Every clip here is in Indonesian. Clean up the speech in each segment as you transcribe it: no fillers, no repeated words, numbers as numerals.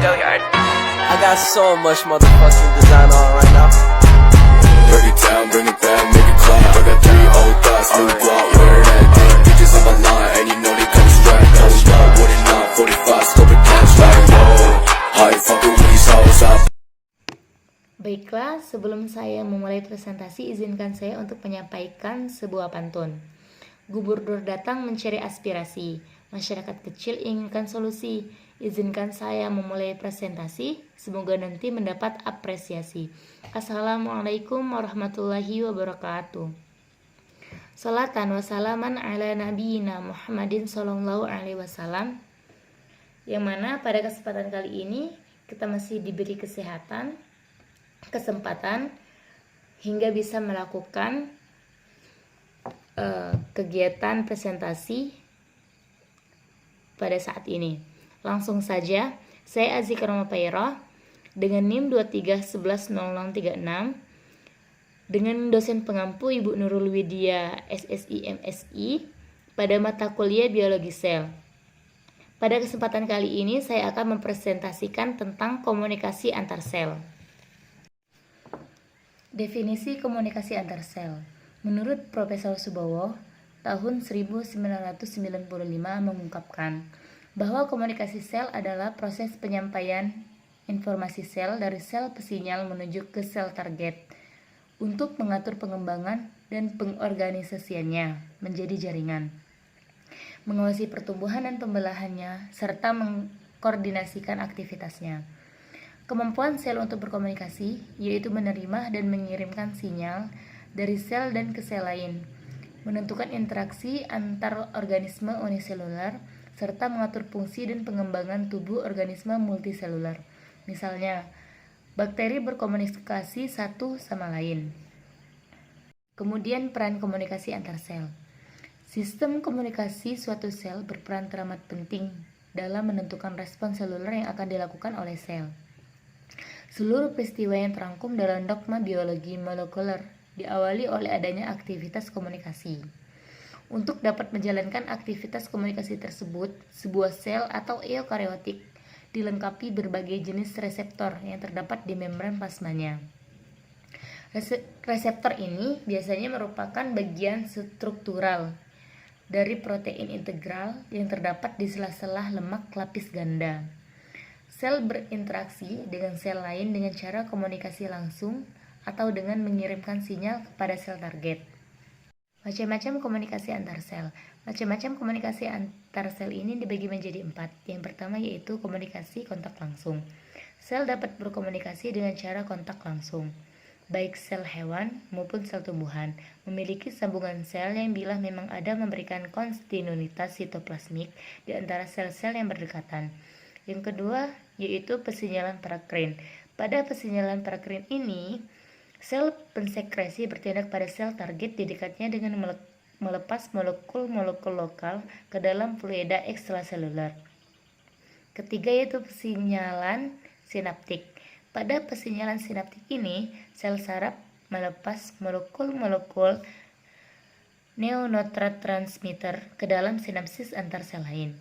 I got so much motherfucking design on right now. Break it down, bring it back, make it clap. I got 3 old thoughts, new guap, wear that thing. Bitches on my line, and you know they come strapped. Hold up, what it not, 45, scope it cash like whoa. How you fucking with these hoes up? Baiklah, sebelum saya memulai presentasi, izinkan saya untuk menyampaikan sebuah pantun. Gubernur datang mencari aspirasi, masyarakat kecil inginkan solusi. Izinkan saya memulai presentasi, semoga nanti mendapat apresiasi. Assalamualaikum warahmatullahi wabarakatuh. Salatan wa salaman ala nabiyina Muhammadin sallallahu alaihi wasallam. Yang mana pada kesempatan kali ini kita masih diberi kesempatan hingga bisa melakukan kegiatan presentasi pada saat ini. Langsung saja, saya Azika Roma Paira dengan NIM 23110036 dengan dosen pengampu Ibu Nurul Widya SSI MSI pada mata kuliah Biologi Sel. Pada kesempatan kali ini saya akan mempresentasikan tentang komunikasi antar sel. Definisi komunikasi antar sel. Menurut Profesor Subowo, tahun 1995 mengungkapkan bahwa komunikasi sel adalah proses penyampaian informasi sel dari sel pesinyal menuju ke sel target untuk mengatur pengembangan dan pengorganisasiannya menjadi jaringan, mengawasi pertumbuhan dan pembelahannya, serta mengkoordinasikan aktivitasnya. Kemampuan sel untuk berkomunikasi yaitu menerima dan mengirimkan sinyal dari sel dan ke sel lain, menentukan interaksi antar organisme uniseluler, serta mengatur fungsi dan pengembangan tubuh organisme multiseluler. Misalnya, bakteri berkomunikasi satu sama lain. Kemudian peran komunikasi antar sel. Sistem komunikasi suatu sel berperan teramat penting dalam menentukan respons seluler yang akan dilakukan oleh sel. Seluruh peristiwa yang terangkum dalam dogma biologi molekuler diawali oleh adanya aktivitas komunikasi. Untuk dapat menjalankan aktivitas komunikasi tersebut, sebuah sel atau eukariotik dilengkapi berbagai jenis reseptor yang terdapat di membran plasmanya. Reseptor ini biasanya merupakan bagian struktural dari protein integral yang terdapat di sela-sela lemak lapis ganda. Sel berinteraksi dengan sel lain dengan cara komunikasi langsung atau dengan mengirimkan sinyal kepada sel target. Macam-macam komunikasi antar sel. Macam-macam komunikasi antar sel ini dibagi menjadi 4. Yang pertama yaitu komunikasi kontak langsung. Sel dapat berkomunikasi dengan cara kontak langsung. Baik sel hewan maupun sel tumbuhan memiliki sambungan sel yang bila memang ada memberikan kontinuitas sitoplasmik di antara sel-sel yang berdekatan. Yang kedua yaitu pesinyalan parakrin. Pada pesinyalan parakrin ini, sel pensekresi bertindak pada sel target di dekatnya dengan melepas molekul-molekul lokal ke dalam fluida ekstraseluler. Ketiga yaitu pesinyalan sinaptik. Pada pesinyalan sinaptik ini, sel saraf melepas molekul-molekul neurotransmitter ke dalam sinapsis antar sel lain.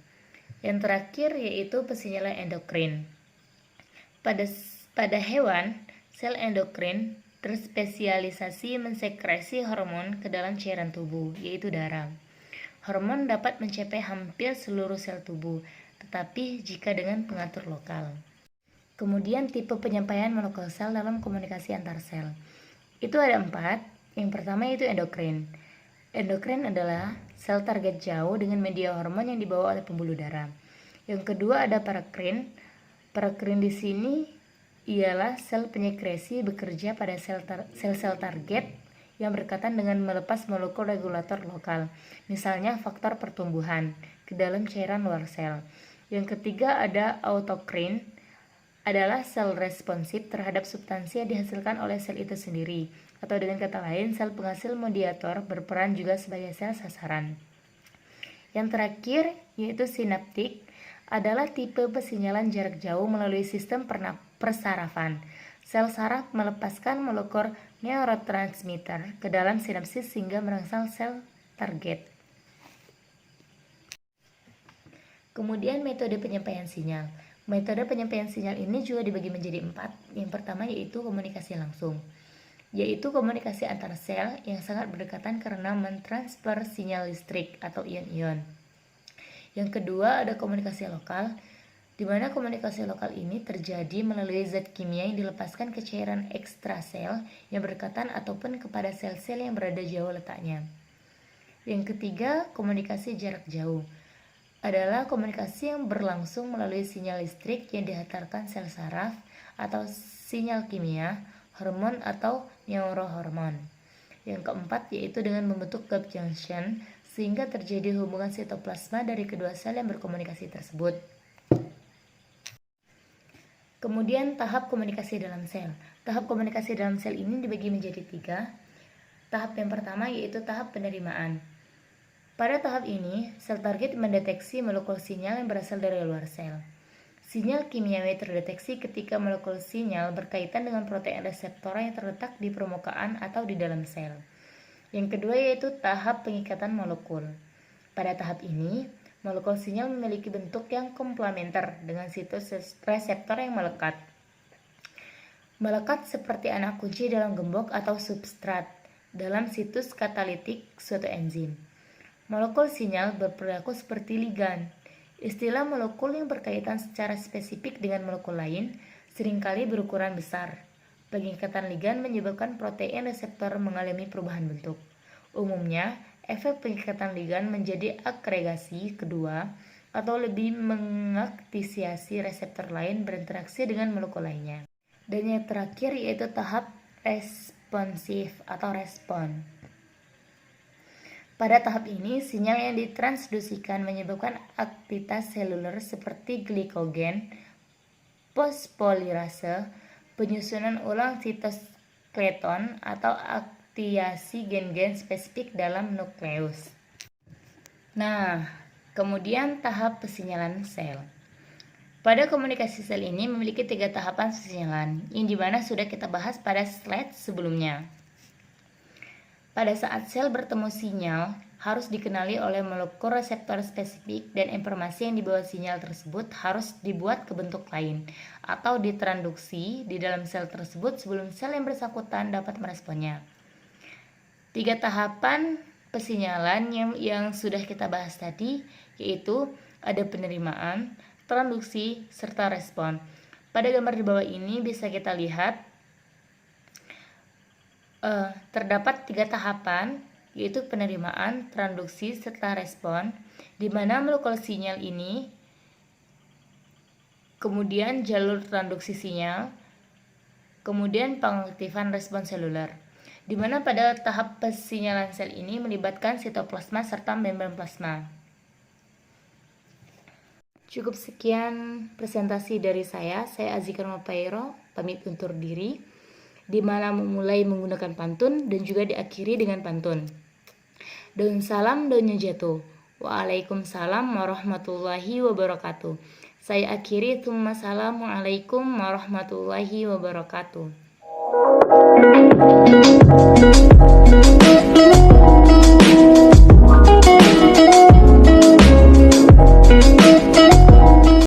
Yang terakhir yaitu pesinyalan endokrin. Pada hewan, sel endokrin terspesialisasi mensekresi hormon ke dalam cairan tubuh, yaitu darah. Hormon dapat mencapai hampir seluruh sel tubuh, tetapi jika dengan pengatur lokal. Kemudian tipe penyampaian molekul sel dalam komunikasi antar sel. Itu ada 4. Yang pertama yaitu endokrin. Endokrin adalah sel target jauh dengan media hormon yang dibawa oleh pembuluh darah. Yang kedua ada parakrin. Parakrin di sini ialah sel penyekresi bekerja pada sel-sel target yang berkaitan dengan melepas molekul regulator lokal, misalnya faktor pertumbuhan, ke dalam cairan luar sel. Yang ketiga ada autokrin, adalah sel responsif terhadap substansi yang dihasilkan oleh sel itu sendiri, atau dengan kata lain, sel penghasil mediator berperan juga sebagai sel sasaran. Yang terakhir yaitu sinaptik, adalah tipe pesinyalan jarak jauh melalui sistem persarafan. Sel saraf melepaskan molekul neurotransmitter ke dalam sinapsis sehingga merangsang sel target. Kemudian metode penyampaian sinyal. Metode penyampaian sinyal ini juga dibagi menjadi 4. Yang pertama yaitu komunikasi langsung, yaitu komunikasi antar sel yang sangat berdekatan karena mentransfer sinyal listrik atau ion-ion. Yang kedua ada komunikasi lokal, di mana komunikasi lokal ini terjadi melalui zat kimia yang dilepaskan ke cairan ekstrasel yang berdekatan ataupun kepada sel-sel yang berada jauh letaknya. Yang ketiga, komunikasi jarak jauh adalah komunikasi yang berlangsung melalui sinyal listrik yang dihantarkan sel saraf atau sinyal kimia, hormon atau neurohormon. Yang keempat yaitu dengan membentuk gap junction sehingga terjadi hubungan sitoplasma dari kedua sel yang berkomunikasi tersebut. Kemudian tahap komunikasi dalam sel. Tahap komunikasi dalam sel ini dibagi menjadi 3. Tahap yang pertama yaitu tahap penerimaan. Pada tahap ini, sel target mendeteksi molekul sinyal yang berasal dari luar sel. Sinyal kimiawi terdeteksi ketika molekul sinyal berkaitan dengan protein reseptor yang terletak di permukaan atau di dalam sel. Yang kedua yaitu tahap pengikatan molekul. Pada tahap ini, molekul sinyal memiliki bentuk yang komplementer dengan situs reseptor yang melekat. Melekat seperti anak kunci dalam gembok atau substrat dalam situs katalitik suatu enzim. Molekul sinyal berperilaku seperti ligan. Istilah molekul yang berkaitan secara spesifik dengan molekul lain seringkali berukuran besar. Pengikatan ligan menyebabkan protein reseptor mengalami perubahan bentuk. Umumnya, efek pengikatan ligan menjadi agregasi kedua atau lebih mengaktivasi reseptor lain berinteraksi dengan molekul lainnya. Dan yang terakhir yaitu tahap responsif atau respon. Pada tahap ini, sinyal yang ditransdusikan menyebabkan aktivitas seluler seperti glikogen, fosfolirase, penyusunan ulang sitoskeleton, atau aktivasi gen-gen spesifik dalam nukleus. Nah, kemudian tahap pesinyalan sel. Pada komunikasi sel ini memiliki 3 tahapan pesinyalan, yang dimana sudah kita bahas pada slide sebelumnya. Pada saat sel bertemu sinyal, harus dikenali oleh molekul reseptor spesifik dan informasi yang dibawa sinyal tersebut harus dibuat ke bentuk lain atau ditransduksi di dalam sel tersebut sebelum sel yang bersangkutan dapat meresponnya. 3 tahapan pesinyalan yang sudah kita bahas tadi yaitu ada penerimaan, transduksi, serta respon. Pada gambar di bawah ini bisa kita lihat terdapat 3 tahapan yaitu penerimaan, transduksi, serta respon, di mana molekul sinyal ini, kemudian jalur transduksi sinyal, kemudian pengaktifan respon seluler, di mana pada tahap pesinyalan sel ini melibatkan sitoplasma serta membran plasma. Cukup sekian presentasi dari saya Azikar Mapairo, pamit undur diri, di mana memulai menggunakan pantun dan juga diakhiri dengan pantun. Daun salam daunnya jatuh. Waalaikumsalam warahmatullahi wabarakatuh. Saya akhiri, Assalamualaikum warahmatullahi wabarakatuh.